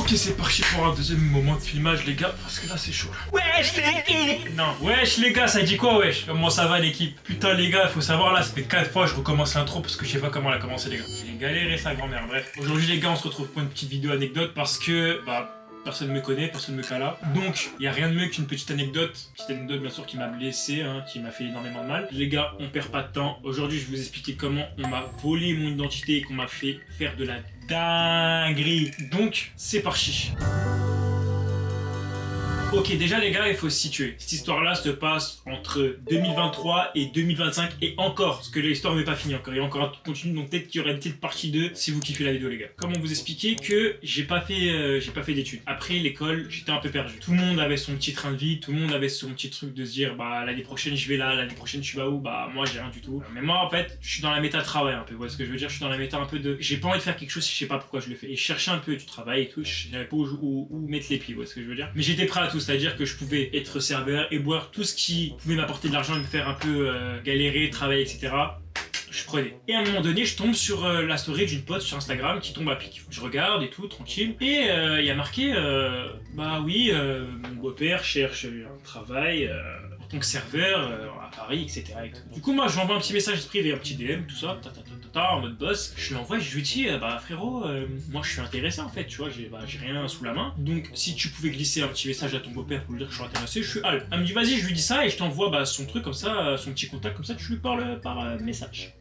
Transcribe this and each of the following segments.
Ok, c'est parti pour un deuxième moment de filmage, les gars, parce que là c'est chaud. Wesh l'équipe. Non, wesh les gars, ça dit quoi wesh? Comment ça va l'équipe? Putain les gars, faut savoir là, ça fait 4 fois que je recommence l'intro parce que je sais pas comment elle a commencé les gars. J'ai galéré sa grand-mère, bref. Aujourd'hui les gars, on se retrouve pour une petite vidéo anecdote parce que, personne me connaît, personne me cala. Donc, il y a rien de mieux qu'une petite anecdote. Petite anecdote bien sûr qui m'a blessé, qui m'a fait énormément de mal. Les gars, on perd pas de temps. Aujourd'hui, je vais vous expliquer comment on m'a volé mon identité et qu'on m'a fait faire de la dinguerie. Donc, c'est parti. Ok, déjà les gars, il faut se situer. Cette histoire-là se passe entre 2023 et 2025 et encore, parce que l'histoire n'est pas finie encore. Il y a encore un continu, donc peut-être qu'il y aura une petite partie 2 si vous kiffez la vidéo les gars. Comment vous expliquer que j'ai pas fait d'études. Après l'école, j'étais un peu perdu. Tout le monde avait son petit train de vie, tout le monde avait son petit truc de se dire l'année prochaine je vais là, l'année prochaine tu vas où, moi j'ai rien du tout. Mais moi en fait, je suis dans la méta travail un peu. Vous voyez ce que je veux dire? Je suis dans la méta un peu de j'ai pas envie de faire quelque chose si je sais pas pourquoi je le fais. Et je cherchais un peu du travail et tout, je savais pas où mettre les pieds, vous voyez ce que je veux dire? Mais j'étais prêt à tout. C'est-à-dire que je pouvais être serveur et boire tout ce qui pouvait m'apporter de l'argent et me faire un peu galérer, travailler, etc. Je prenais. Et à un moment donné, je tombe sur la story d'une pote sur Instagram qui tombe à pic. Je regarde et tout, tranquille. Et il y a marqué, mon beau-père cherche un travail en tant que serveur à Paris, etc. Et tout. Du coup, moi, je lui envoie un petit message privé, un petit DM, tout ça, en mode boss. Je lui envoie, je lui dis, frérot, moi je suis intéressé en fait, tu vois, j'ai rien sous la main. Donc, si tu pouvais glisser un petit message à ton beau-père pour lui dire que je suis intéressé, je suis hal. Elle me dit, vas-y, je lui dis ça et je t'envoie son truc comme ça, son petit contact comme ça, tu lui parles par message.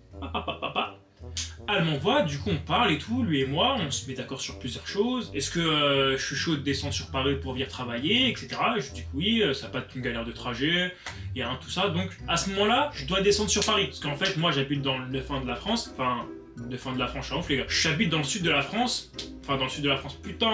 Elle m'envoie, du coup on parle et tout, lui et moi, on se met d'accord sur plusieurs choses. Est-ce que je suis chaud de descendre sur Paris pour venir travailler, etc. Et je dis que oui, ça pas être une galère de trajet, et tout ça. Donc à ce moment-là, je dois descendre sur Paris. Parce qu'en fait, moi j'habite dans le 9-1 de la France, enfin, 9-1 de la France, je suis ouf les gars. J'habite dans le sud de la France, putain,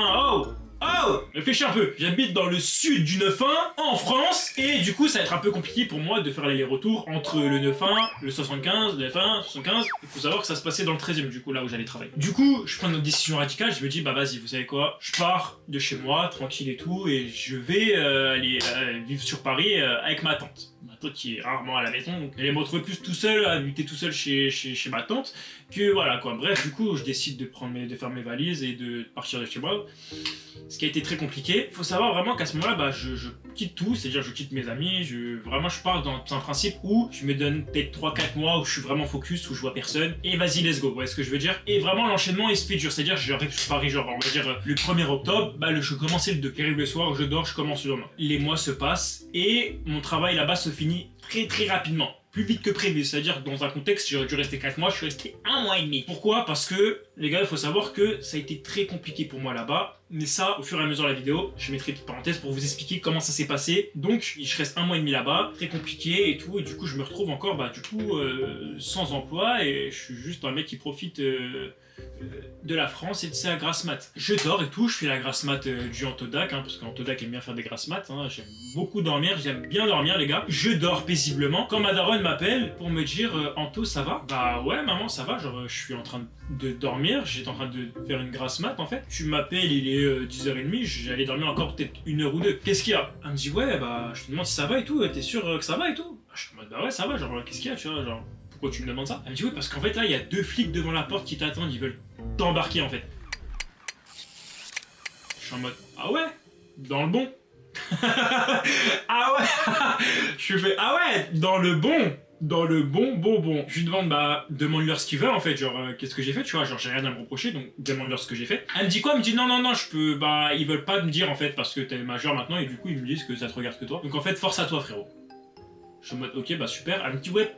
réfléchis un peu, j'habite dans le sud du 9-1, en France, et du coup ça va être un peu compliqué pour moi de faire l'aller-retour entre le 9-1, le 75, le 9-1, 75, il faut savoir que ça se passait dans le 13e du coup là où j'allais travailler. Du coup, je prends une décision radicale, je me dis vas-y, vous savez quoi, je pars de chez moi, tranquille et tout, et je vais aller vivre sur Paris avec ma tante. Ma tante qui est rarement à la maison, donc elle me retrouver plus tout seul, à habiter tout seul chez ma tante, que voilà quoi. Bref, du coup, je décide de faire mes valises et de partir de chez moi. Ce qui a été très compliqué. Faut savoir vraiment qu'à ce moment-là, je quitte tout, c'est-à-dire je quitte mes amis, je pars dans un principe où je me donne peut-être 3-4 mois où je suis vraiment focus, où je vois personne, et vas-y, let's go, vous voyez ce que je veux dire? Et vraiment, l'enchaînement, il se fait dur, c'est-à-dire j'arrive sur Paris, genre, on va dire, le 1er octobre, je commençais le 2, j'arrive le soir, je dors, je commence le lendemain. Les mois se passent, et mon travail là-bas se finit très très rapidement. Plus vite que prévu, c'est-à-dire que dans un contexte, j'aurais dû rester 4 mois, je suis resté 1 mois et demi. Pourquoi? Parce que, les gars, il faut savoir que ça a été très compliqué pour moi là-bas. Mais ça, au fur et à mesure de la vidéo, je mettrai une petite parenthèse pour vous expliquer comment ça s'est passé. Donc, je reste 1 mois et demi là-bas, très compliqué et tout, et du coup, je me retrouve encore, sans emploi, et je suis juste un mec qui profite de la France et de sa grasse mat. Je dors et tout, je fais la grasse mat du Antodac, parce qu'Antodac aime bien faire des grasses mat, j'aime beaucoup dormir, j'aime bien dormir les gars. Je dors paisiblement, quand ma daronne m'appelle pour me dire Anto, ça va? Bah ouais maman, ça va, genre je suis en train de dormir, j'étais en train de faire une grasse mat en fait. Tu m'appelles, il est 10h30, j'allais dormir encore peut-être 1 heure ou 2. Qu'est-ce qu'il y a? Elle me dit ouais, je te demande si ça va et tout, t'es sûr que ça va et tout? Je suis en mode ouais ça va, genre qu'est-ce qu'il y a, tu vois, genre pourquoi tu me demandes ça? Elle me dit oui parce qu'en fait là il y a 2 flics devant la porte qui t'attendent, ils veulent t'embarquer en fait. Je suis en mode ah ouais? Dans le bon? Ah ouais. Je fais ah ouais, dans le bon. Je lui demande demande-leur ce qu'ils veulent en fait, genre qu'est-ce que j'ai fait, tu vois, genre j'ai rien à me reprocher, donc demande-leur ce que j'ai fait. Elle me dit quoi? Elle me dit non, je peux, ils veulent pas me dire en fait parce que t'es majeur maintenant et du coup ils me disent que ça te regarde que toi. Donc en fait force à toi frérot. Je suis en mode ok super. Elle me dit ouais,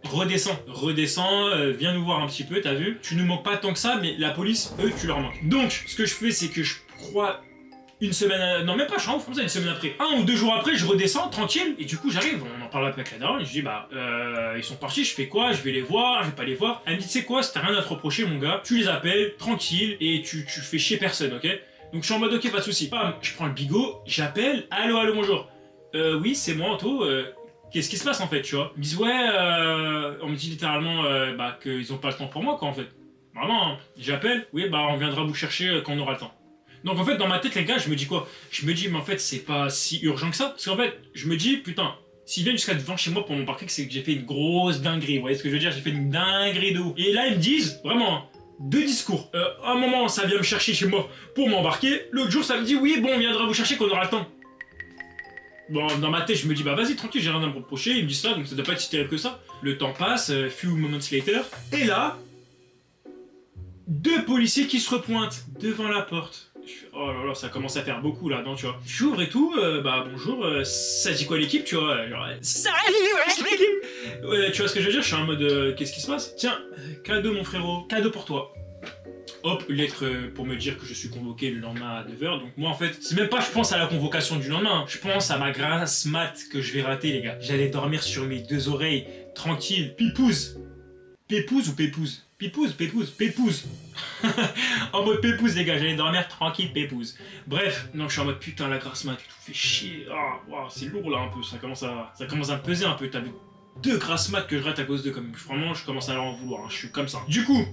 redescends, viens nous voir un petit peu, t'as vu? Tu nous manques pas tant que ça, mais la police, eux, tu leur manques. Donc ce que je fais c'est que je crois une semaine, non même pas, je suis en comme ça, une semaine après. 1 ou 2 jours après, je redescends, tranquille, et du coup j'arrive, on en parle un peu avec la daronne, je dis ils sont partis, je fais quoi? Je vais les voir, je vais pas les voir. Elle me dit tu sais quoi, si t'as rien à te reprocher mon gars, tu les appelles, tranquille, et tu fais chier personne, ok? Donc je suis en mode ok, pas de soucis. Bam, je prends le bigot, j'appelle, allô bonjour. Oui, c'est moi Anto, qu'est-ce qui se passe en fait, tu vois? Ils me disent ouais, on me dit littéralement qu'ils ont pas le temps pour moi quoi en fait. Vraiment, j'appelle, oui on viendra vous chercher quand on aura le temps. Donc en fait dans ma tête les gars je me dis quoi? Je me dis mais en fait c'est pas si urgent que ça. Parce qu'en fait je me dis putain, s'ils viennent jusqu'à devant chez moi pour m'embarquer, c'est que j'ai fait une grosse dinguerie. Vous voyez ce que je veux dire? J'ai fait une dinguerie de ouf. Et là ils me disent, vraiment, deux discours. Un moment, ça vient me chercher chez moi pour m'embarquer. L'autre jour, ça me dit oui, bon, on viendra vous chercher quand on aura le temps. Bon, dans ma tête, je me dis bah vas-y, tranquille, j'ai rien à me reprocher. Ils me disent ça, donc ça doit pas être si terrible que ça. Le temps passe, few moments later, et là, deux policiers qui se repointent devant la porte. Je fais, oh là là, ça commence à faire beaucoup là, non, tu vois. J'ouvre et tout, bah bonjour, ça dit quoi l'équipe, tu vois, genre, salut l'équipe. Ouais, tu vois ce que je veux dire, je suis en mode, qu'est-ce qui se passe? Tiens, cadeau mon frérot, cadeau pour toi. Hop, lettre pour me dire que je suis convoqué le lendemain à 9h. Donc moi en fait, c'est même pas je pense à la convocation du lendemain, je pense à ma grasse mat que je vais rater les gars. J'allais dormir sur mes deux oreilles, tranquille, pipouze. Pépouze ou pépouze? Pipouze, pépouze, pépouze. En mode pépouze les gars, j'allais dormir tranquille, pépouze. Bref, non je suis en mode putain la grasse mat, tout fait chier. Ah, wow, c'est lourd là un peu, ça commence à me peser un peu. T'as vu deux grasses mat que je rate à cause de comme vraiment je commence à leur en vouloir, hein. Je suis comme ça. Du coup,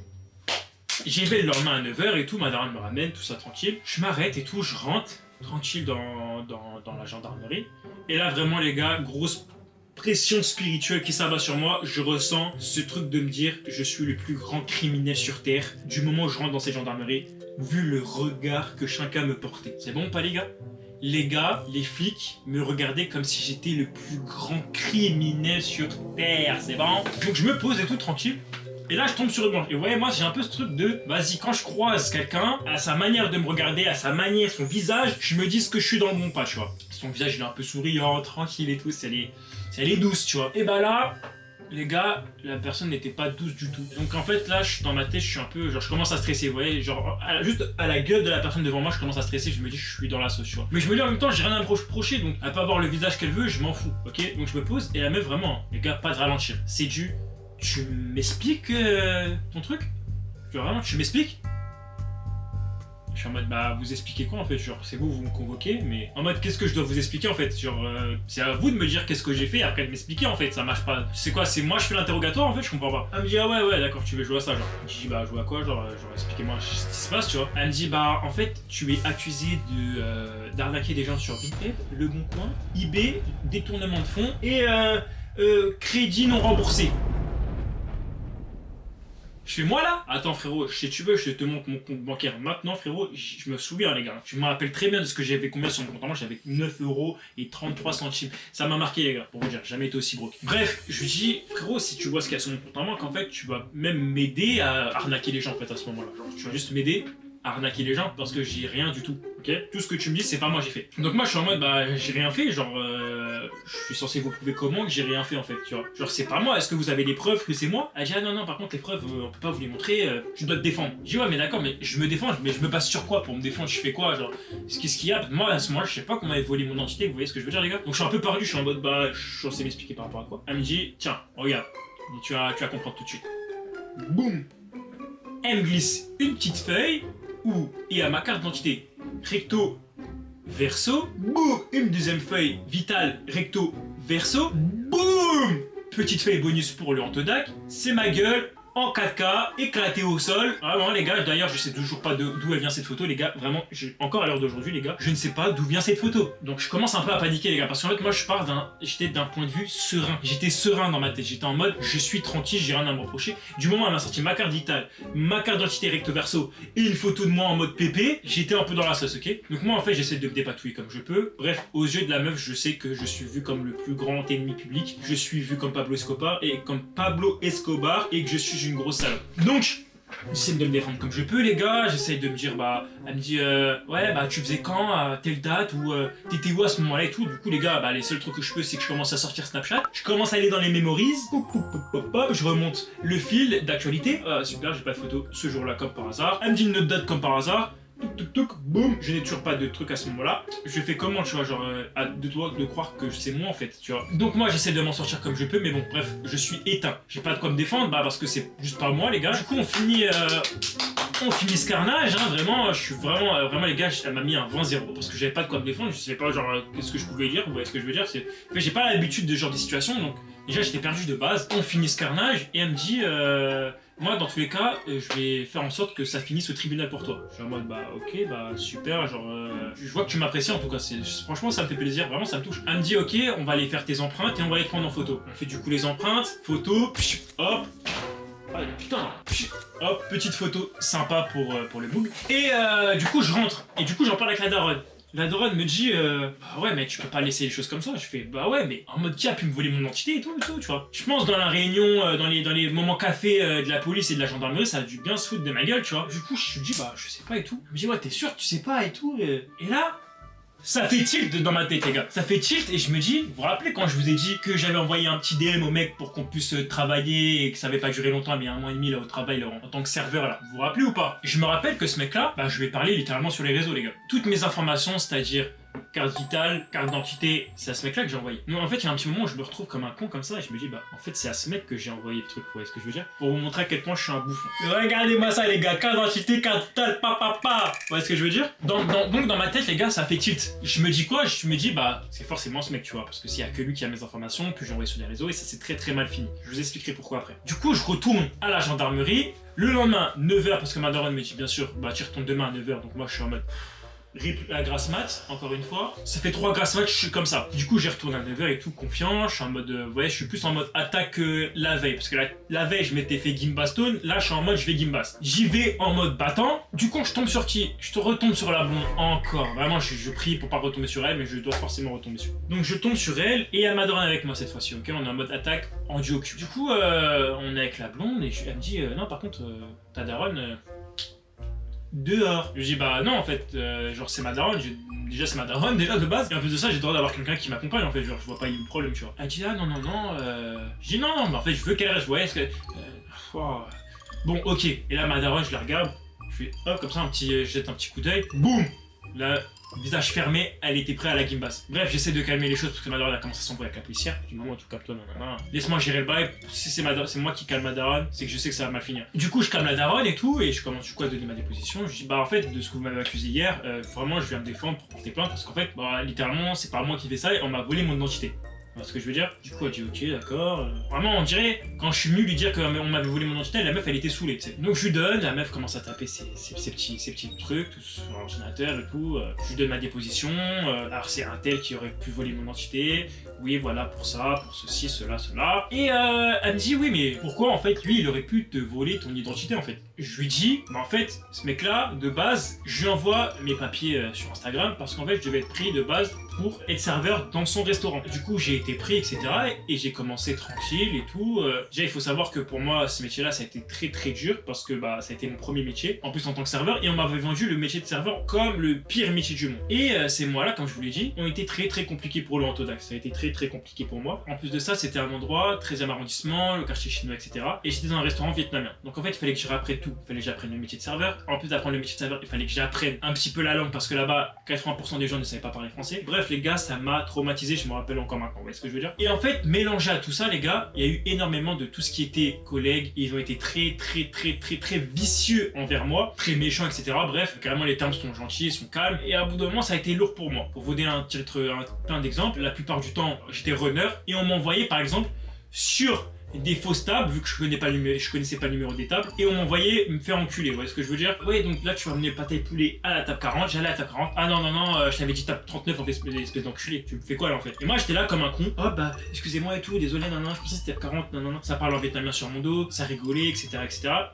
j'y vais le lendemain à 9h et tout, ma daronne me ramène, tout ça tranquille. Je m'arrête et tout, je rentre tranquille dans la gendarmerie. Et là vraiment les gars, grosse pression spirituelle qui s'abat sur moi. Je ressens ce truc de me dire je suis le plus grand criminel sur terre. Du moment où je rentre dans cette gendarmerie, vu le regard que chacun me portait. C'est bon ou pas les gars? Les gars, les flics me regardaient comme si j'étais le plus grand criminel sur terre, c'est bon? Donc je me pose et tout tranquille. Et là, je tombe sur une blanche. Et vous voyez, moi, j'ai un peu ce truc de... Vas-y, quand je croise quelqu'un, à sa manière de me regarder, à sa manière, son visage, je me dis que je suis dans le bon pas, tu vois. Son visage, il est un peu souriant, tranquille et tout, elle est douce, tu vois. Et bah là, les gars, la personne n'était pas douce du tout. Donc en fait, là, dans ma tête, je suis un peu... Genre, je commence à stresser, vous voyez. Genre, juste à la gueule de la personne devant moi, je commence à stresser, je me dis, je suis dans la sauce, tu vois. Mais je me dis en même temps, j'ai rien à me reprocher, donc à pas avoir le visage qu'elle veut, je m'en fous, ok. Donc je me pose, et la meuf, vraiment, les gars, pas de ralentir. C'est du... Tu m'expliques ton truc? Genre vraiment, tu m'expliques? Je suis en mode, bah vous expliquez quoi en fait? Genre, c'est vous me convoquez, mais en mode, qu'est-ce que je dois vous expliquer en fait? Genre, c'est à vous de me dire qu'est-ce que j'ai fait, après de m'expliquer en fait, ça marche pas. C'est quoi? C'est moi je fais l'interrogatoire en fait, je comprends pas. Elle me dit, ah ouais, d'accord, tu veux jouer à ça, genre. Je dis, bah jouer à quoi? Genre expliquez-moi ce qui se passe, tu vois. Elle me dit, bah en fait, tu es accusé d'arnaquer des gens sur Vinted, Le Bon Coin, eBay, détournement de fonds et crédit non remboursé. Je fais moi là? Attends frérot, si tu veux, je te montre mon compte bancaire maintenant frérot, je me souviens les gars. Je me rappelle très bien de ce que j'avais combien sur mon compte en banque, j'avais 9,33 €. Ça m'a marqué les gars, pour vous dire, jamais été aussi broke. Bref, je lui dis, frérot, si tu vois ce qu'il y a sur mon compte en banque, en fait, tu vas même m'aider à arnaquer les gens en fait à ce moment-là. Genre, tu vas juste m'aider à arnaquer les gens parce que j'ai rien du tout, ok? Tout ce que tu me dis, c'est pas moi j'ai fait. Donc moi je suis en mode, bah j'ai rien fait, genre je suis censé vous prouver comment que j'ai rien fait en fait, tu vois. Genre c'est pas moi, est-ce que vous avez des preuves que c'est moi? Elle dit ah non par contre les preuves on peut pas vous les montrer, je dois te défendre. Je dis ouais mais d'accord mais je me défends, mais je me base sur quoi pour me défendre? Je fais quoi genre? Qu'est-ce qu'il y a? Moi à ce moment-là je sais pas comment elle volé mon identité, vous voyez ce que je veux dire les gars? Donc je suis un peu perdu, je suis en mode bah je suis censé m'expliquer par rapport à quoi? Elle me dit tiens regarde, et tu vas comprendre tout de suite. Boum. Elle me glisse une petite feuille où il y a ma carte d'identité recto verso, boum, une deuxième feuille vitale recto verso, boum, petite feuille bonus pour le Antodac, c'est ma gueule en 4K, éclatée au sol. Vraiment les gars, d'ailleurs je sais toujours pas d'où elle vient cette photo les gars, vraiment, encore à l'heure d'aujourd'hui les gars, je ne sais pas d'où vient cette photo. Donc je commence un peu à paniquer les gars, parce qu'en fait moi j'étais d'un point de vue serein, j'étais serein dans ma tête, j'étais en mode je suis tranquille, j'ai rien à me reprocher. Du moment où elle m'a sorti ma carte vitale, ma carte d'identité recto verso et une photo de moi en mode pépé, j'étais un peu dans la sauce, ok? Donc moi en fait j'essaie de me dépatouiller comme je peux. Bref, aux yeux de la meuf, je sais que je suis vu comme le plus grand ennemi public, je suis vu comme Pablo Escobar et que je suis une grosse salope. Donc j'essaie de me défendre comme je peux les gars, j'essaie de me dire bah, elle me dit ouais bah tu faisais quand à telle date ou t'étais où à ce moment là et tout. Du coup les gars bah les seuls trucs que je peux c'est que je commence à sortir Snapchat, je commence à aller dans les memories, je remonte le fil d'actualité, super j'ai pas de photo ce jour là comme par hasard, elle me dit une autre date comme par hasard, boum, je n'ai toujours pas de truc à ce moment-là. Je fais comment, tu vois, genre, à deux doigts de croire que c'est moi en fait, tu vois. Donc moi j'essaie de m'en sortir comme je peux, mais bon, bref, je suis éteint. J'ai pas de quoi me défendre, bah parce que c'est juste pas moi les gars. Du coup on finit ce carnage, hein, vraiment, je suis vraiment les gars, elle m'a mis un 20-0 parce que j'avais pas de quoi me défendre, je savais pas genre qu'est-ce que je pouvais dire, vous voyez ce que je veux dire, c'est... Mais j'ai pas l'habitude de ce genre de situation, donc déjà j'étais perdu de base. On finit ce carnage et elle me dit moi dans tous les cas je vais faire en sorte que ça finisse au tribunal pour toi. Je suis en mode bah ok bah super, genre je vois que tu m'apprécies en tout cas, franchement ça me fait plaisir, vraiment ça me touche. Elle me dit ok on va aller faire tes empreintes et on va les prendre en photo. On fait du coup les empreintes, photo, hop, Ah putain. Hop, petite photo sympa pour le book. Et du coup je rentre, et du coup j'en parle avec la daronne. La daronne me dit bah ouais mais tu peux pas laisser les choses comme ça. Je fais bah ouais mais en mode qui a pu me voler mon identité et tout, tu vois. Je pense dans la réunion, dans les moments café de la police et de la gendarmerie, ça a dû bien se foutre de ma gueule, tu vois. Du coup je me dis bah je sais pas et tout. Elle me dit ouais t'es sûr que tu sais pas et tout. Et là ça fait tilt dans ma tête les gars. Ça fait tilt et je me dis, vous vous rappelez quand je vous ai dit que j'avais envoyé un petit DM au mec pour qu'on puisse travailler et que ça avait pas duré longtemps mais il y a 1 mois et demi là au travail là, en tant que serveur là. Vous vous rappelez ou pas? Je me rappelle que ce mec là, bah je lui ai parlé littéralement sur les réseaux les gars. Toutes mes informations, c'est-à-dire carte vitale, carte d'identité, c'est à ce mec là que j'ai envoyé. Donc en fait il y a un petit moment où je me retrouve comme un con comme ça et je me dis bah en fait c'est à ce mec que j'ai envoyé le truc, vous voyez ce que je veux dire? Pour vous montrer à quel point je suis un bouffon. Regardez-moi ça les gars, carte d'identité, carte vitale, papa. Vous voyez ce que je veux dire? Donc dans ma tête les gars ça fait tilt. Je me dis quoi? Je me dis bah c'est forcément ce mec tu vois, parce que s'il y a que lui qui a mes informations, que j'ai envoyé sur les réseaux et ça s'est très très mal fini. Je vous expliquerai pourquoi après. Du coup je retourne à la gendarmerie, le lendemain 9h parce que ma daronne me dit bien sûr bah tu retournes demain à 9h donc moi je suis en mode rip la grasse mat, encore une fois. Ça fait 3 grasses mat, je suis comme ça. Du coup, j'y retourne à 9h et tout, confiant. Je suis en mode, vous voyez, je suis plus en mode attaque que la veille. Parce que la veille, je m'étais fait Gimba Stone. Là, je suis en mode, je vais Gimbas. J'y vais en mode battant. Du coup, je tombe sur qui? Je te retombe sur la blonde encore. Vraiment, je prie pour pas retomber sur elle, mais je dois forcément retomber sur elle. Donc, je tombe sur elle et elle m'adore avec moi cette fois-ci, ok? On est en mode attaque en duo cul. Du coup, on est avec la blonde et elle me dit, non, par contre, ta daronne. Dehors. Je dis bah non en fait, genre c'est ma daronne, déjà c'est ma daronne déjà de base, et en plus de ça j'ai le droit d'avoir quelqu'un qui m'accompagne en fait, genre je vois pas le problème tu vois. Elle dit ah non, je dis non, mais en fait je veux qu'elle reste, vous voyez, est-ce que... oh. Bon ok, et là ma daronne je la regarde, je fais hop comme ça je jette un petit coup d'œil, boum. Là, visage fermé, elle était prête à la Gimbas. Bref, j'essaie de calmer les choses parce que ma daronne a commencé à s'embrouiller avec la policière. Je dis maman, tout capte-toi, non. Laisse-moi gérer le bail. Si c'est moi qui calme ma daronne, c'est que je sais que ça va mal finir. Du coup, je calme la daronne et tout, et je commence du coup à donner ma déposition. Je dis bah en fait, de ce que vous m'avez accusé hier, vraiment, je viens me défendre pour porter plainte parce qu'en fait, bah littéralement, c'est pas moi qui fais ça et on m'a volé mon identité. Tu vois ce que je veux dire? Du coup, elle dit ok, d'accord. Vraiment, on dirait, quand je suis venu lui dire qu'on m'avait volé mon identité, la meuf elle était saoulée, tu sais. Donc je lui donne, la meuf commence à taper ses petits trucs, tout sur l'ordinateur et tout. Je lui donne ma déposition. Alors c'est un tel qui aurait pu voler mon identité. Oui, voilà, pour ça, pour ceci, cela. Et elle me dit oui, mais pourquoi en fait lui il aurait pu te voler ton identité en fait? Je lui dis, bah en fait, ce mec là, de base, je lui envoie mes papiers sur Instagram parce qu'en fait je devais être pris de base pour être serveur dans son restaurant. Du coup, j'ai été pris, etc. Et j'ai commencé tranquille et tout. Déjà, il faut savoir que pour moi, ce métier-là, ça a été très très dur parce que bah, ça a été mon premier métier, en plus en tant que serveur, et on m'avait vendu le métier de serveur comme le pire métier du monde. Et ces mois-là, comme je vous l'ai dit, ont été très très compliqués pour le Antodax. Ça a été très très compliqué pour moi. En plus de ça, c'était un endroit, 13e arrondissement, le quartier chinois, etc. Et j'étais dans un restaurant vietnamien. Donc en fait, il fallait que je réapprenne tout. Il fallait que j'apprenne le métier de serveur. En plus d'apprendre le métier de serveur, il fallait que j'apprenne un petit peu la langue parce que là-bas, 80% des gens ne savaient pas parler français. Bref, les gars, ça m'a traumatisé, je me rappelle encore maintenant, vous voyez ce que je veux dire? Et en fait, mélangé à tout ça, les gars, il y a eu énormément de tout ce qui était collègues, ils ont été très vicieux envers moi, très méchants, etc. Bref, carrément les termes sont gentils, sont calmes, et à bout d'un moment, ça a été lourd pour moi. Pour vous donner plein d'exemples, la plupart du temps, j'étais runner, et on m'envoyait par exemple sur des fausses tables, vu que je connaissais pas le numéro des tables, et on m'envoyait me faire enculer, vous voyez ce que je veux dire? Ouais, donc là tu vas mener pâté poulet à la table 40, j'allais à la table 40, ah non, je t'avais dit table 39 en espèce d'enculé, tu me fais quoi là en fait? Et moi j'étais là comme un con, oh bah excusez-moi et tout, désolé, je pensais que c'était table 40, ça parle en vietnamien sur mon dos, ça rigolait, etc.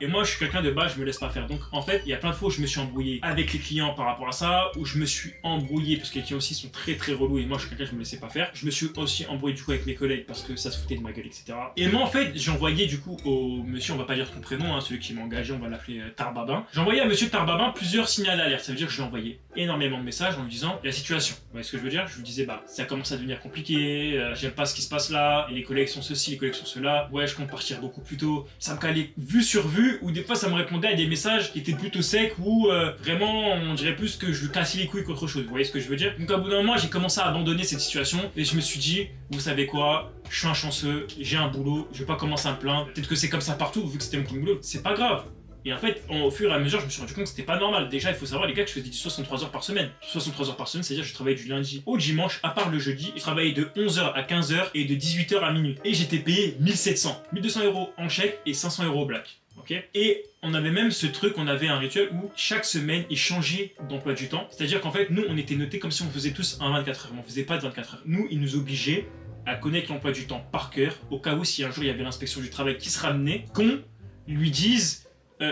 Et moi je suis quelqu'un de base, je me laisse pas faire, donc en fait il y a plein de fois où je me suis embrouillé avec les clients par rapport à ça, où je me suis embrouillé, parce que les clients aussi sont très relous, et moi je suis quelqu'un, je me laissais pas faire, je me suis aussi embrouillé du coup avec mes collègues parce que ça se foutait de ma gueule, etc. Et moi en fait j'ai envoyé du coup au monsieur, on va pas dire son prénom, celui qui m'a engagé, on va l'appeler Tarbabin. J'ai envoyé à monsieur Tarbabin plusieurs signaux d'alerte, ça veut dire que je lui ai envoyé énormément de messages en lui disant la situation. Vous voyez ce que je veux dire? Je lui disais bah ça commence à devenir compliqué, j'aime pas ce qui se passe là, et les collègues sont ceci, les collègues sont cela, ouais je compte partir beaucoup plus tôt. Ça me calait vue sur vue, ou des fois ça me répondait à des messages qui étaient plutôt secs, ou vraiment on dirait plus que je lui cassais les couilles qu'autre chose, vous voyez ce que je veux dire? Donc à bout d'un moment j'ai commencé à abandonner cette situation, et je me suis dit, vous savez quoi, je suis un chanceux, j'ai un boulot, je vais pas commencer à me plaindre, peut-être que c'est comme ça partout vu que c'était mon premier boulot, c'est pas grave. Et en fait, au fur et à mesure, je me suis rendu compte que c'était pas normal. Déjà, il faut savoir, les gars, que je faisais du 63 heures par semaine. 63 heures par semaine, c'est-à-dire que je travaillais du lundi au dimanche, à part le jeudi. Je travaillais de 11h à 15h et de 18h à minuit. Et j'étais payé 1700. 1200 € en chèque et 500 € au black. Ok. Et on avait même ce truc, on avait un rituel où chaque semaine, il changeait d'emploi du temps. C'est-à-dire qu'en fait, nous, on était notés comme si on faisait tous un 24 heures. Mais on faisait pas de 24 heures. Nous, ils nous obligeaient à connaître l'emploi du temps par cœur, au cas où si un jour il y avait l'inspection du travail qui se ramenait, qu'on lui disent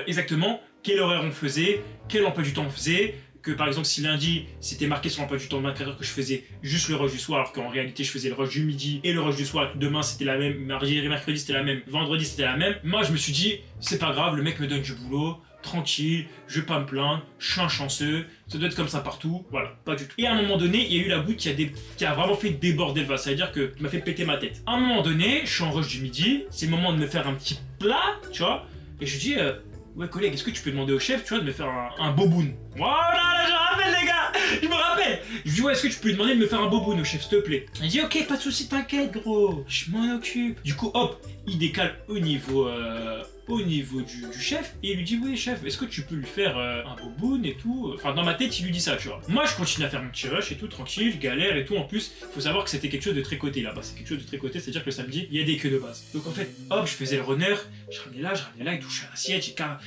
exactement quel horaire on faisait, quel emploi du temps on faisait, que par exemple si lundi c'était marqué sur l'emploi du temps de 24 heures que je faisais juste le rush du soir alors qu'en réalité je faisais le rush du midi et le rush du soir, demain c'était la même, mardi et mercredi c'était la même, vendredi c'était la même, moi je me suis dit c'est pas grave, le mec me donne du boulot, tranquille, je vais pas me plaindre, je suis un chanceux, ça doit être comme ça partout, voilà, pas du tout. Et à un moment donné, il y a eu la goutte qui a vraiment fait déborder le vase, c'est-à-dire que qui m'a fait péter ma tête. À un moment donné, je suis en rush du midi, c'est le moment de me faire un petit plat, tu vois, et je dis ouais collègue, est-ce que tu peux demander au chef, tu vois, de me faire un boboon. Voilà, là, je me rappelle les gars, je me rappelle. Je lui dis ouais, est-ce que tu peux lui demander de me faire un boboon au chef, s'il te plaît. Il dit ok, pas de soucis, t'inquiète gros, je m'en occupe. Du coup hop, il décale au niveau du chef et il lui dit oui chef, est-ce que tu peux lui faire un boboon et tout. Enfin dans ma tête il lui dit ça, tu vois. Moi je continue à faire mon petit rush et tout tranquille, je galère et tout. En plus faut savoir que c'était quelque chose de tricoté là-bas, c'est quelque chose de tricoté, c'est à dire que le samedi il y a des queues de base. Donc en fait hop, je faisais le runner, je ramenais là et tout, je fais l'assiette,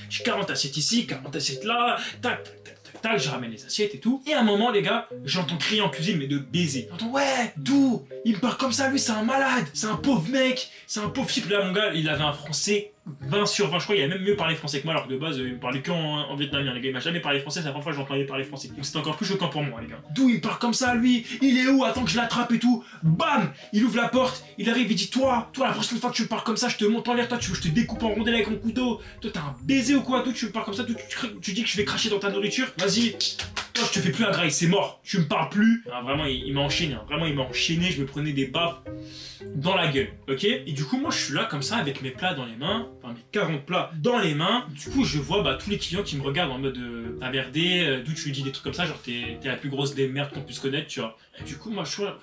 j'ai 40 assiettes ici, 40 assiettes là, tac tac tac tac tac, je ramène les assiettes et tout. Et à un moment les gars, j'entends crier en cuisine mais de baiser. J'entends ouais, d'où il me parle comme ça, lui c'est un malade, c'est un pauvre mec, c'est un pauvre type. Là mon gars, il avait un français 20 sur 20, je crois, il a même mieux parlé français que moi, alors que de base, il me parlait qu'en vietnamien, les gars. Il m'a jamais parlé français, c'est la première fois que j'entendais parler français. Donc c'était encore plus choquant pour moi, les gars. D'où il parle comme ça, lui? Il est où? Attends que je l'attrape et tout. Bam! Il ouvre la porte, il arrive, il dit toi, la prochaine fois que tu me parles comme ça, je te monte en l'air, toi, tu veux que je te découpe en rondelles avec mon couteau. Toi, t'as un baiser ou quoi? Toi, tu me parles comme ça, toi, tu dis que je vais cracher dans ta nourriture. Vas-y. Toi, je te fais plus la graille, c'est mort. Tu me parles plus. Ah, vraiment, il m'a enchaîné. Hein. Vraiment, il m'a enchaîné. Je me prenais des baffes dans la gueule, ok? Et du coup, moi, je suis là comme ça avec mes plats dans les mains, enfin mes 40 plats dans les mains. Du coup, je vois tous les clients qui me regardent en mode ah merdé, d'où tu lui dis des trucs comme ça, genre t'es la plus grosse des merdes qu'on puisse connaître, tu vois. Et du coup, moi, je suis un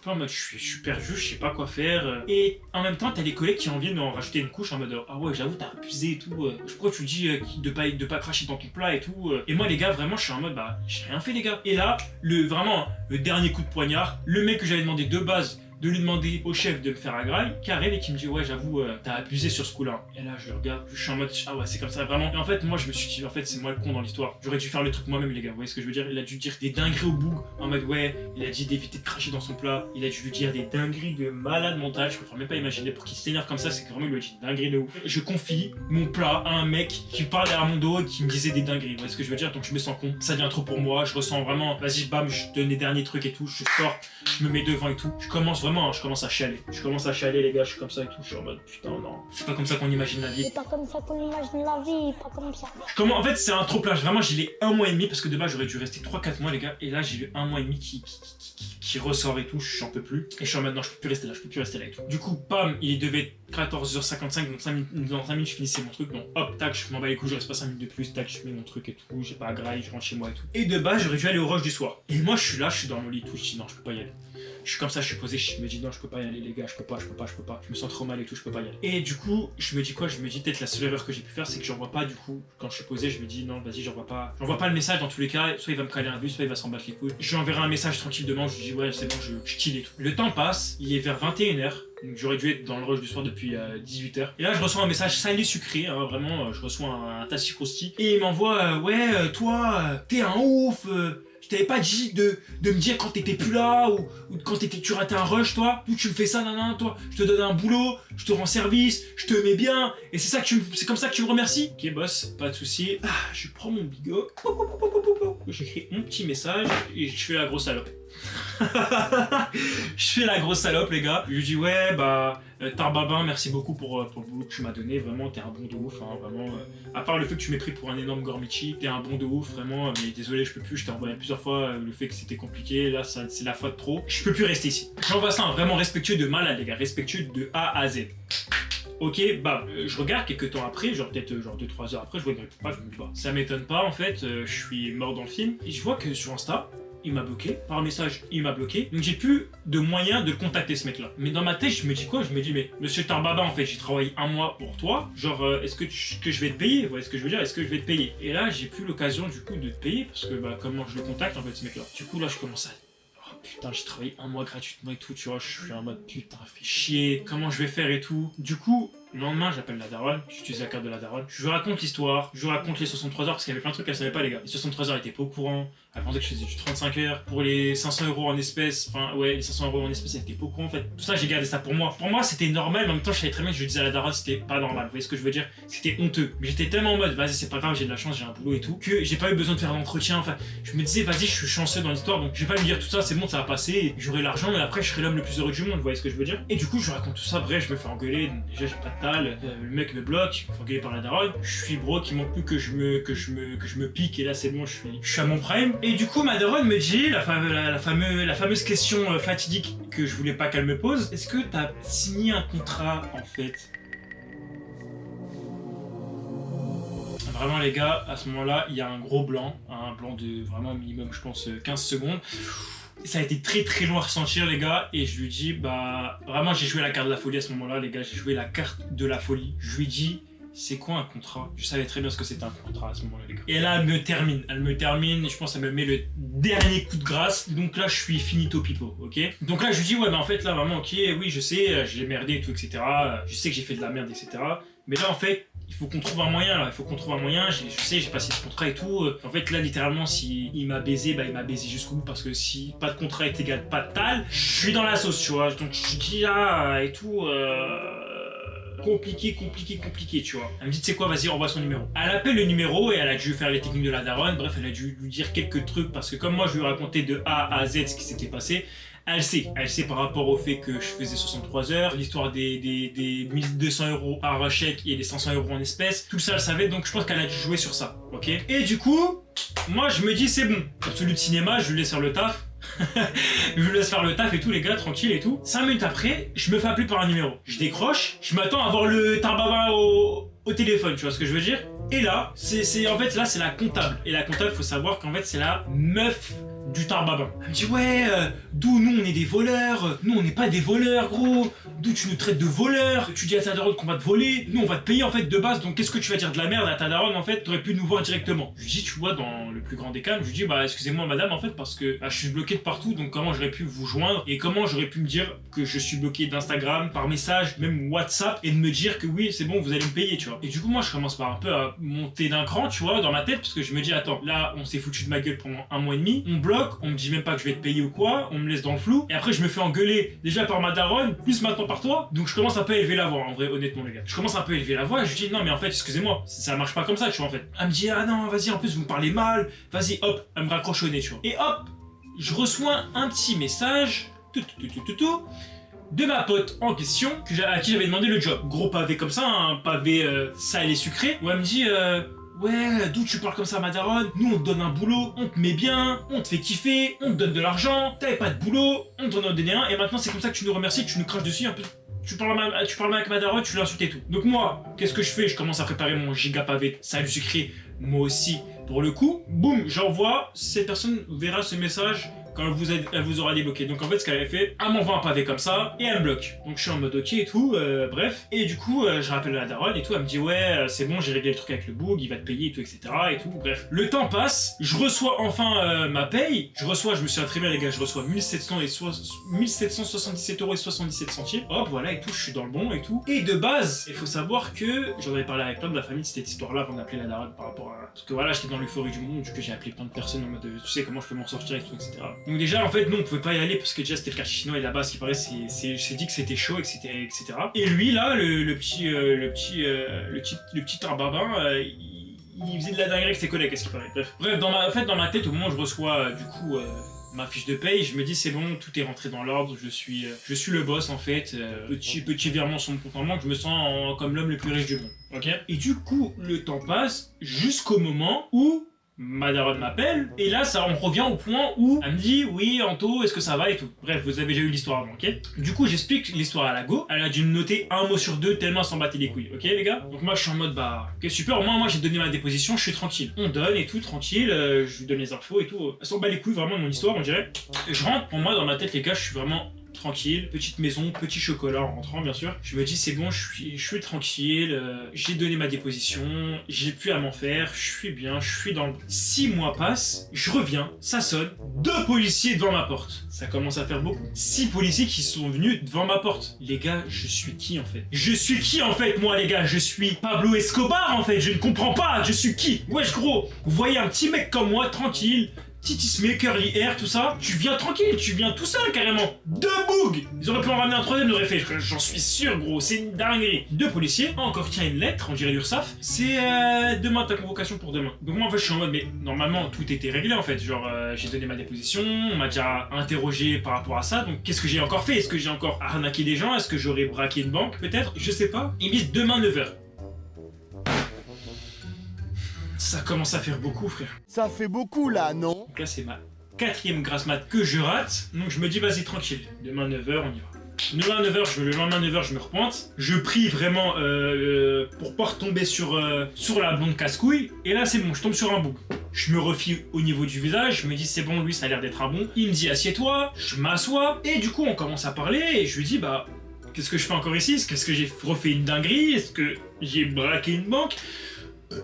peu en mode, je suis perdu, je sais pas quoi faire. Et en même temps, t'as des collègues qui ont envie de m'en rajouter une couche en mode ah ouais, j'avoue, t'as abusé et tout. Pourquoi tu dis de pas cracher dans ton plat et tout. Et moi, les gars, vraiment, je suis en mode j'ai rien fait, les gars. Et là, vraiment, le dernier coup de poignard, le mec que j'avais demandé de base de lui demander au chef de me faire la graille, qui arrive et qui me dit ouais j'avoue t'as abusé sur ce coup-là. Et là je le regarde, je suis en mode ah ouais c'est comme ça vraiment. Et en fait moi je me suis dit en fait c'est moi le con dans l'histoire. J'aurais dû faire le truc moi-même les gars, vous voyez ce que je veux dire? Il a dû dire des dingueries au boug en mode ouais, il a dit d'éviter de cracher dans son plat, il a dû lui dire des dingueries de malade mental, je préfère même pas imaginer pour qu'il s'énerve comme ça, c'est que vraiment il lui a dit des dingueries de ouf. Je confie mon plat à un mec qui parle derrière mon dos et qui me disait des dingueries, vous voyez ce que je veux dire? Donc je me sens con, ça devient trop pour moi, je ressens vraiment, vas-y bam, je donne les derniers trucs et tout, je sors, je me mets devant et tout, je commence à chialer. Je commence à chialer les gars, je suis comme ça et tout, je suis en mode putain non, c'est pas comme ça qu'on imagine la vie. C'est pas comme ça qu'on imagine la vie, pas comme ça. En fait c'est un trop plage, vraiment j'ai les 1 mois et demi parce que de base j'aurais dû rester 3-4 mois les gars, et là j'ai eu 1 mois et demi qui ressort et tout, j'en peux plus. Et je suis en mode non je peux plus rester là et tout. Du coup bam, il devait être 14h55, donc dans 5 minutes je finissais mon truc, donc hop tac, je m'en bats les couilles, je reste pas 5 minutes de plus, tac je mets mon truc et tout, j'ai pas à graille, je rentre chez moi et tout. Et de base j'aurais dû aller au rush du soir. Et moi je suis là, je suis dans mon lit et tout, je dis non je peux pas y aller. Je suis comme ça, je suis posé, je me dis non je peux pas y aller les gars, je peux pas, je me sens trop mal et tout, je peux pas y aller. Et du coup, je me dis quoi? Je me dis peut-être la seule erreur que j'ai pu faire, c'est que j'envoie pas du coup, quand je suis posé, je me dis non vas-y j'envoie pas le message dans tous les cas, soit il va me caler un bus, soit il va s'en battre les couilles. Je lui enverrai un message tranquille demain, je lui dis ouais c'est bon, je kill et tout. Le temps passe, il est vers 21h, donc j'aurais dû être dans le rush du soir depuis 18h. Et là je reçois un message salé sucré, hein, vraiment, je reçois un tassi crosti. Et il m'envoie ouais toi, t'es un ouf, je t'avais pas dit de me dire quand t'étais plus là ou quand tu ratais un rush toi, d'où tu me fais ça nanana toi, je te donne un boulot, je te rends service, je te mets bien et c'est comme ça que tu me remercies. Ok boss, pas de souci. Je prends mon bigot, j'écris mon petit message et je fais la grosse salope. Je fais la grosse salope les gars. Je lui dis ouais Tarbabin, merci beaucoup pour le boulot que tu m'as donné, vraiment t'es un bon de ouf, hein, vraiment. À part le fait que tu m'aies pris pour un énorme gormichi, t'es un bon de ouf, vraiment, mais désolé je peux plus, je t'ai envoyé plusieurs fois le fait que c'était compliqué, là c'est la fois de trop, je peux plus rester ici. J'envoie ça, hein, vraiment respectueux de malade les gars, respectueux de A à Z. Ok, je regarde quelques temps après, genre peut-être 2-3 heures après, je vois qu'il répond pas, je me dis ça m'étonne pas en fait, je suis mort dans le film, et je vois que sur Insta, il m'a bloqué, par message il m'a bloqué, donc j'ai plus de moyen de le contacter ce mec là. Mais dans ma tête je me dis quoi? Je me dis mais monsieur Tarbaba en fait j'ai travaillé 1 mois pour toi, genre est-ce que je vais te payer? Vous voyez ce que je veux dire? Est-ce que je vais te payer? Et là j'ai plus l'occasion du coup de te payer parce que comment je le contacte en fait ce mec là. Du coup là je commence à putain j'ai travaillé 1 mois gratuitement et tout, tu vois, je suis en mode putain fais chier, comment je vais faire et tout. Du coup Le lendemain, j'appelle la daronne, j'utilise la carte de la daronne, je lui raconte l'histoire, je lui raconte les 63 heures parce qu'il y avait plein de trucs qu'elle savait pas, les gars. Les 63 heures, elle était pas au courant, elle pensait que je faisais du 35 heures. Pour les 500 € en espèces, enfin ouais, les 500 € en espèces, elle était pas au courant en fait. Tout ça, j'ai gardé ça pour moi. Pour moi, c'était normal, mais en même temps, je savais très bien que je lui disais à la daronne, c'était pas normal. Vous voyez ce que je veux dire? C'était honteux. Mais j'étais tellement en mode, vas-y, c'est pas grave, j'ai de la chance, j'ai un boulot et tout, que j'ai pas eu besoin de faire d'entretien. Enfin, je me disais, vas-y, je suis chanceux dans l'histoire, donc je vais pas lui dire tout ça, c'est bon, ça va passer, j'aurai l'argent, mais après, je serai l'homme le plus heureux du monde. Vous voyez ce que je veux dire? Et du coup, je lui raconte tout ça, bref, je me fais engueuler. Donc, déjà, j'ai pas de tal, le mec me bloque, je me fais engueuler par la daronne. Je suis broke, il manque plus que je me pique, et là, c'est bon, je suis à mon prime. Et du coup, ma daronne me dit la fameuse question fatidique que je voulais pas qu'elle me pose. Est-ce que t'as signé un contrat en fait? Vraiment les gars, à ce moment-là, il y a un gros blanc, un blanc de vraiment minimum je pense 15 secondes. Ça a été très très long à ressentir les gars, et je lui dis bah vraiment j'ai joué la carte de la folie à ce moment-là les gars, j'ai joué la carte de la folie. Je lui dis c'est quoi un contrat? Je savais très bien ce que c'était un contrat à ce moment-là, les gars. Et là, elle me termine, et je pense qu'elle me met le dernier coup de grâce. Donc là, je suis finito pipo, ok? Donc là, je lui dis, ouais, mais en fait, là, vraiment, ok, oui, je sais, j'ai merdé et tout, etc. Je sais que j'ai fait de la merde, etc. Mais là, en fait, il faut qu'on trouve un moyen, là. Il faut qu'on trouve un moyen. Je sais, j'ai passé ce contrat et tout. En fait, là, littéralement, si il m'a baisé, bah, il m'a baisé jusqu'au bout. Parce que si pas de contrat est égal pas de tal, je suis dans la sauce, tu vois. Donc, je dis là, et tout, compliqué, tu vois. Elle me dit, tu sais quoi, vas-y, envoie son numéro. Elle appelle le numéro et elle a dû faire les techniques de la daronne. Bref, elle a dû lui dire quelques trucs parce que comme moi, je lui ai raconté de A à Z ce qui s'était passé, elle sait par rapport au fait que je faisais 63 heures, l'histoire des 1200 € par chèque et des 500 € en espèces, tout ça elle savait, donc je pense qu'elle a dû jouer sur ça, ok? Et du coup, moi je me dis c'est bon, absolu de cinéma, je lui laisse faire le taf. Je lui laisse faire le taf et tout les gars, tranquille et tout. 5 minutes après, je me fais appeler par un numéro. Je décroche, je m'attends à voir le tarbaba au téléphone, tu vois ce que je veux dire? Et là, en fait là c'est la comptable. Et la comptable, faut savoir qu'en fait c'est la meuf du tarbabin. Elle me dit ouais, d'où nous on est des voleurs, nous on n'est pas des voleurs gros, d'où tu nous traites de voleurs, tu dis à ta daronne qu'on va te voler, nous on va te payer en fait de base, donc qu'est-ce que tu vas dire de la merde à ta daronne en fait, t'aurais pu nous voir directement. Je lui dis tu vois dans le plus grand des calmes, je lui dis bah excusez-moi madame en fait parce que bah, je suis bloqué de partout, donc comment j'aurais pu vous joindre et comment j'aurais pu me dire que je suis bloqué d'Instagram, par message, même WhatsApp, et de me dire que oui c'est bon vous allez me payer tu vois. Et du coup moi je commence par un peu à monter d'un cran tu vois dans ma tête parce que je me dis attends là on s'est foutu de ma gueule pendant 1 mois et demi, on bloque, on me dit même pas que je vais te payer ou quoi, on me laisse dans le flou, et après je me fais engueuler déjà par ma daronne, plus maintenant par toi, donc je commence un peu à élever la voix, en vrai, honnêtement les gars. Je commence un peu à élever la voix, et je lui dis non mais en fait, excusez-moi, ça marche pas comme ça, tu vois en fait. Elle me dit ah non, vas-y, en plus vous me parlez mal, vas-y hop, elle me raccroche au nez, tu vois. Et hop, je reçois un petit message, de ma pote en question, à qui j'avais demandé le job. Gros pavé comme ça, un pavé sale et sucré, où elle me dit ouais, d'où tu parles comme ça, ma daronne? Nous, on te donne un boulot, on te met bien, on te fait kiffer, on te donne de l'argent, t'avais pas de boulot, on te donne rien, et maintenant c'est comme ça que tu nous remercies, que tu nous craches dessus un peu. Tu parles mal avec ma daronne, tu l'insultes et tout. Donc moi, qu'est-ce que je fais? Je commence à préparer mon giga pavé sale sucré, moi aussi, pour le coup. Boum, j'envoie, cette personne verra ce message quand elle vous aura débloqué. Donc en fait ce qu'elle avait fait, elle m'envoie un pavé comme ça et elle me bloque. Donc je suis en mode ok et tout, bref. Et du coup je rappelle la daronne et tout, elle me dit ouais c'est bon j'ai réglé le truc avec le boug, il va te payer et tout etc. et tout, bref. Le temps passe, je reçois enfin ma paye, je me souviens très bien les gars, je reçois 1777,77 €. Hop voilà et tout, je suis dans le bon et tout. Et de base, il faut savoir que j'en avais parlé avec l'homme de la famille de cette histoire là avant d'appeler la daronne par rapport à... Parce que voilà j'étais dans l'euphorie du moment, du coup j'ai appelé plein de personnes en mode tu sais comment je peux m'en sortir et tout etc. Donc déjà en fait nous on pouvait pas y aller parce que déjà c'était le quartier chinois et là-bas ce qui paraît c'est dit que c'était chaud etc. Et lui là le petit tarbabin il faisait de la dinguerie avec ses collègues à ce qui paraît. Bref dans ma tête au moment où je reçois du coup ma fiche de paye, je me dis c'est bon, tout est rentré dans l'ordre, je suis le boss en fait, petit virement sur mon compte en banque, je me sens comme l'homme le plus riche du monde, ok? Et du coup le temps passe jusqu'au moment où ma daronne m'appelle, et là ça on revient au point où elle me dit oui Anto est-ce que ça va et tout. Bref vous avez déjà eu l'histoire avant, ok? Du coup j'explique l'histoire à la go, elle a dû me noter 1 mot sur 2 tellement elle s'en battait les couilles, ok les gars? Donc moi je suis en mode bah ok super, au moins moi j'ai donné ma déposition, je suis tranquille. On donne et tout tranquille, je lui donne les infos et tout, elle s'en bat les couilles vraiment de mon histoire on dirait. Et je rentre, pour moi dans ma tête les gars je suis vraiment tranquille, petite maison, petit chocolat en rentrant bien sûr. Je me dis c'est bon, je suis tranquille, j'ai donné ma déposition, j'ai plus à m'en faire, je suis bien, je suis dans le... 6 mois passent, je reviens, ça sonne, 2 policiers devant ma porte. Ça commence à faire beaucoup. 6 policiers qui sont venus devant ma porte. Les gars, je suis qui en fait? Je suis qui en fait moi les gars? Je suis Pablo Escobar en fait, je ne comprends pas, je suis qui? Wesh gros, vous voyez un petit mec comme moi, tranquille, Titis Maker, IR, tout ça, tu viens tranquille, tu viens tout seul carrément. 2 bougs. Ils auraient pu en ramener un troisième, ils auraient fait, j'en suis sûr gros, c'est une dinguerie. 2 policiers, encore tiens une lettre, on dirait l'URSSAF, c'est demain ta convocation pour demain. Donc moi en fait je suis en mode, mais normalement tout était réglé en fait, genre j'ai donné ma déposition, on m'a déjà interrogé par rapport à ça, donc qu'est-ce que j'ai encore fait? Est-ce que j'ai encore arnaqué des gens? Est-ce que j'aurais braqué une banque peut-être? Je sais pas. Ils me disent demain 9h. Ça commence à faire beaucoup, frère. Ça fait beaucoup là, non? Donc là, c'est ma 4e grasse mat que je rate. Donc je me dis, vas-y, tranquille. Demain 9h, on y va. Demain 9h, le lendemain 9h, je me repointe. Je prie vraiment pour pas retomber sur la blonde casse-couille. Et là, c'est bon, je tombe sur un bouc. Je me refie au niveau du visage. Je me dis, c'est bon, lui, ça a l'air d'être un bon. Il me dit, assieds-toi. Je m'assois. Et du coup, on commence à parler. Et je lui dis, bah, qu'est-ce que je fais encore ici? Est-ce que j'ai refait une dinguerie? Est-ce que j'ai braqué une banque?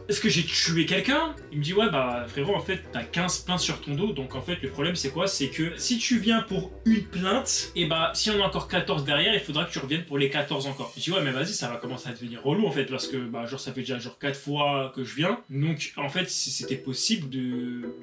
Est-ce que j'ai tué quelqu'un? Il me dit ouais bah frérot en fait t'as 15 plaintes sur ton dos donc en fait le problème c'est quoi? C'est que si tu viens pour une plainte et bah si on a encore 14 derrière il faudra que tu reviennes pour les 14 encore. Je dis ouais mais vas-y ça va commencer à devenir relou en fait parce que bah genre ça fait déjà genre 4 fois que je viens donc en fait si c'était possible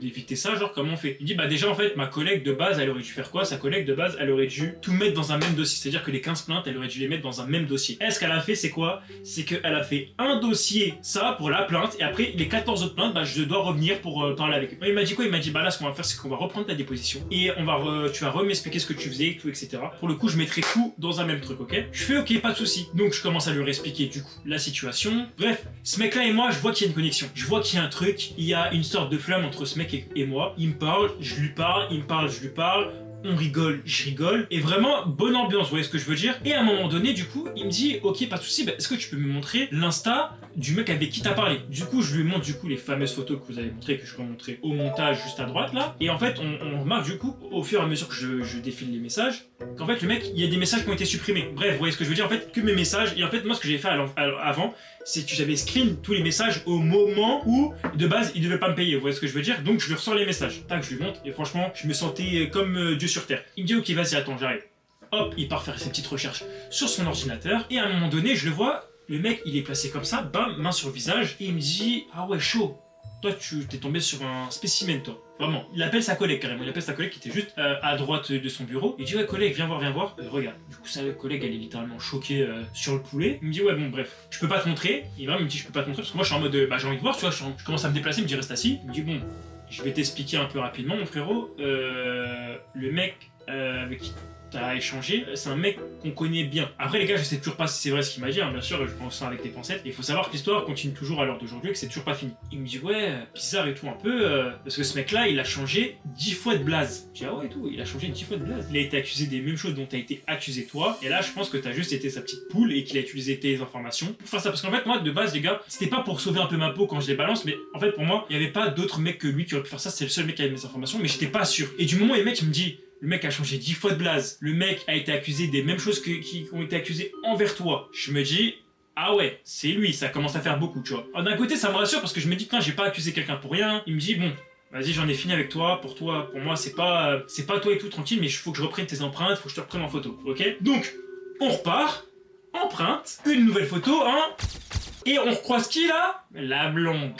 d'éviter ça genre comment on fait? Il dit bah déjà en fait ma collègue de base elle aurait dû faire quoi? Sa collègue de base elle aurait dû tout mettre dans un même dossier, c'est à dire que les 15 plaintes elle aurait dû les mettre dans un même dossier. Et ce qu'elle a fait c'est quoi? C'est qu'elle a fait un dossier ça pour la plainte et après les 14 autres plaintes bah je dois revenir pour parler avec eux. Il m'a dit quoi? Il m'a dit bah là ce qu'on va faire c'est qu'on va reprendre ta déposition et on va tu vas m'expliquer ce que tu faisais tout etc. Pour le coup je mettrai tout dans un même truc ok? Je fais ok pas de souci. Donc je commence à lui expliquer du coup la situation. Bref ce mec là et moi je vois qu'il y a une connexion. Je vois qu'il y a un truc, il y a une sorte de flamme entre ce mec et moi. Il me parle, je lui parle, il me parle, je lui parle. On rigole, je rigole, et vraiment bonne ambiance, vous voyez ce que je veux dire? Et à un moment donné, du coup, il me dit, ok, pas de souci, bah, est-ce que tu peux me montrer l'insta du mec avec qui t'as parlé? Du coup, je lui montre du coup les fameuses photos que vous avez montrées, que je vais montrer au montage juste à droite là. Et en fait, on remarque du coup, au fur et à mesure que je défile les messages, qu'en fait le mec, il y a des messages qui ont été supprimés. Bref, vous voyez ce que je veux dire? En fait, que mes messages. Et en fait, moi, ce que j'ai fait avant, c'est que j'avais screen tous les messages au moment où, de base, il devait pas me payer. Vous voyez ce que je veux dire? Donc, je lui ressors les messages. Tac, je lui montre. Et franchement, je me sentais comme Dieu sur terre. Il me dit, ok, vas-y, attends, j'arrive. Hop, il part faire ses petites recherches sur son ordinateur. Et à un moment donné, je le vois, le mec, il est placé comme ça, bam, main sur le visage. Et il me dit, ah ouais, chaud. Toi, tu t'es tombé sur un spécimen, toi. Vraiment. Il appelle sa collègue, carrément. Il appelle sa collègue qui était juste à droite de son bureau. Il dit, ouais, collègue, viens voir. Regarde. Du coup, sa collègue, elle est littéralement choquée sur le poulet. Il me dit, ouais, bon, bref, je peux pas te montrer. Il me dit, je peux pas te montrer parce que moi, je suis en mode, bah, j'ai envie de voir, tu vois. Je commence à me déplacer, il me dit, reste assis. Il me dit, bon, je vais t'expliquer un peu rapidement, mon frérot. Le mec avec qui t'as échangé, c'est un mec qu'on connaît bien. Après les gars, je sais toujours pas si c'est vrai ce qu'il m'a dit, hein. Bien sûr, je pense ça avec des pincettes. Il faut savoir que l'histoire continue toujours à l'heure d'aujourd'hui et que c'est toujours pas fini. Il me dit ouais, bizarre et tout un peu, parce que ce mec-là, il a changé 10 fois de blaze. Je dis ah ouais et tout, il a changé 10 fois de blaze. Il a été accusé des mêmes choses dont t'as été accusé toi, et là je pense que t'as juste été sa petite poule et qu'il a utilisé tes informations pour faire ça. Parce qu'en fait moi de base les gars, c'était pas pour sauver un peu ma peau quand je les balance, mais en fait pour moi, il y avait pas d'autres mecs que lui qui auraient pu faire ça, c'est le seul mec qui avait mes informations, mais j'étais pas sûr. Et du moment où le mec il me dit le mec a changé 10 fois de blaze. Le mec a été accusé des mêmes choses qui ont été accusées envers toi. Je me dis, ah ouais, c'est lui, ça commence à faire beaucoup, tu vois. D'un côté, ça me rassure parce que je me dis, putain, j'ai pas accusé quelqu'un pour rien. Il me dit, bon, vas-y, j'en ai fini avec toi. Pour moi, c'est pas toi et tout, tranquille, mais il faut que je reprenne tes empreintes, faut que je te reprenne en photo, ok? Donc, on repart, empreinte, une nouvelle photo, hein. Et on recroise qui là? La blonde.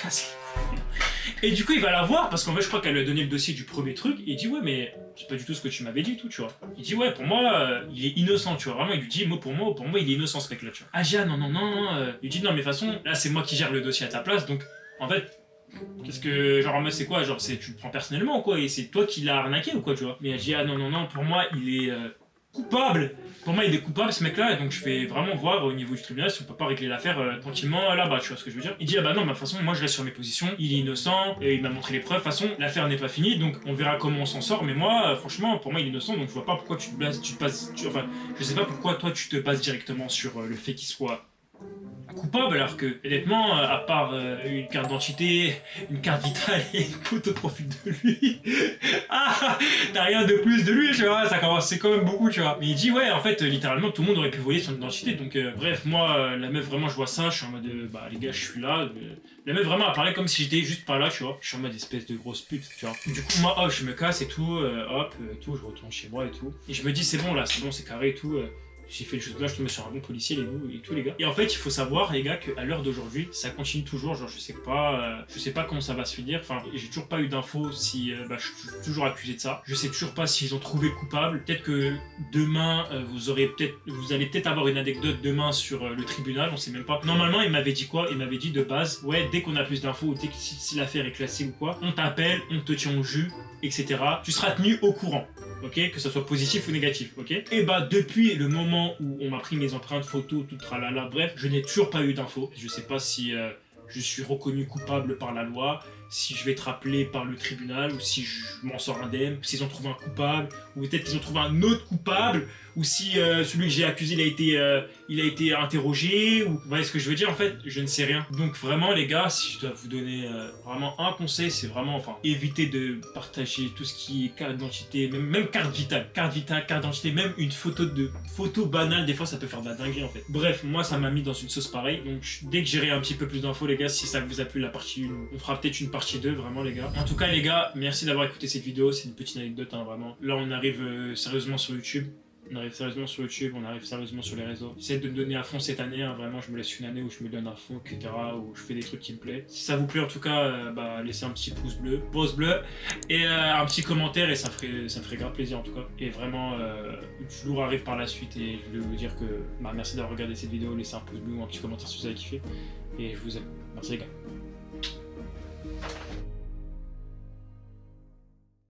Et du coup, il va la voir parce qu'en fait, je crois qu'elle lui a donné le dossier du premier truc. Et il dit, ouais, mais c'est pas du tout ce que tu m'avais dit, tout, tu vois. Il dit, ouais, pour moi, il est innocent, tu vois. Vraiment, il lui dit, pour moi, il est innocent, ce mec-là, tu vois. Ah, Gia, non. Il dit, non, mais de toute façon, là, c'est moi qui gère le dossier à ta place. Donc, en fait, qu'est-ce que. Genre, en mode, c'est quoi? Genre, tu le prends personnellement, ou quoi? Et c'est toi qui l'as arnaqué, ou quoi, tu vois. Mais elle dit, ah, non, pour moi, il est coupable. Pour moi, il est coupable, ce mec-là, et donc je vais vraiment voir au niveau du tribunal si on peut pas régler l'affaire tranquillement là-bas, tu vois ce que je veux dire. Il dit, ah bah non, de toute façon, moi je reste sur mes positions, il est innocent, et il m'a montré les preuves, de toute façon, l'affaire n'est pas finie, donc on verra comment on s'en sort, mais moi, franchement, pour moi, il est innocent, donc je vois pas pourquoi enfin, je sais pas pourquoi toi tu te bases directement sur le fait qu'il soit coupable, alors que, honnêtement, à part une carte d'identité, une carte vitale et une photo de profil de lui, ah, t'as rien de plus de lui, tu vois, ça commence, c'est quand même beaucoup, tu vois. Mais il dit, ouais, en fait, littéralement, tout le monde aurait pu voler son identité, donc, bref, moi, la meuf, vraiment, je vois ça, je suis en mode, bah, les gars, je suis là. La meuf, vraiment, elle parlait comme si j'étais juste pas là, tu vois. Je suis en mode espèce de grosse pute, tu vois. Du coup, moi, hop, je me casse et tout, tout, je retourne chez moi et tout. Et je me dis, c'est bon, là, c'est carré et tout. J'ai fait le chose là, je tombe sur un bon policier, et tout, les gars. Et en fait, il faut savoir, les gars, qu'à l'heure d'aujourd'hui, ça continue toujours. Genre, je sais pas comment ça va se finir. Enfin, j'ai toujours pas eu d'infos si je suis toujours accusé de ça. Je sais toujours pas s'ils ont trouvé le coupable. Peut-être que demain, vous allez peut-être avoir une anecdote demain sur le tribunal, on sait même pas. Normalement, il m'avait dit quoi? Il m'avait dit de base, ouais, dès qu'on a plus d'infos, ou dès que si l'affaire est classée ou quoi, on t'appelle, on te tient au jus, etc. Tu seras tenu au courant. Ok, que ça soit positif ou négatif, ok. Et bah depuis le moment où on m'a pris mes empreintes photos, tout tralala, bref, je n'ai toujours pas eu d'infos. Je sais pas si je suis reconnu coupable par la loi, si je vais être rappelé par le tribunal, ou si je m'en sors indemne, s'ils ont trouvé un coupable, ou peut-être qu'ils ont trouvé un autre coupable, ou si celui que j'ai accusé il a été interrogé, ou vous voyez ce que je veux dire, en fait, je ne sais rien. Donc vraiment les gars, si je dois vous donner vraiment un conseil, c'est vraiment, enfin, évitez de partager tout ce qui est carte d'identité, même carte vitale, carte d'identité, même une photo banale, des fois ça peut faire de la dinguerie en fait. Bref, moi ça m'a mis dans une sauce pareille, donc dès que j'aurai un petit peu plus d'infos les gars, si ça vous a plu la partie 1, on fera peut-être une partie 2, vraiment les gars. En tout cas les gars, merci d'avoir écouté cette vidéo, c'est une petite anecdote hein, vraiment. Là on arrive sérieusement sur YouTube. On arrive sérieusement sur YouTube, on arrive sérieusement sur les réseaux. J'essaie de me donner à fond cette année, hein, vraiment je me laisse une année où je me donne à fond, etc. Où je fais des trucs qui me plaisent. Si ça vous plaît en tout cas, laissez un petit pouce bleu, et un petit commentaire et ça me ferait grave plaisir en tout cas. Et vraiment, du lourd arrive par la suite et je voulais vous dire que merci d'avoir regardé cette vidéo, laissez un pouce bleu ou un petit commentaire si vous avez kiffé. Et je vous aime. Merci les gars.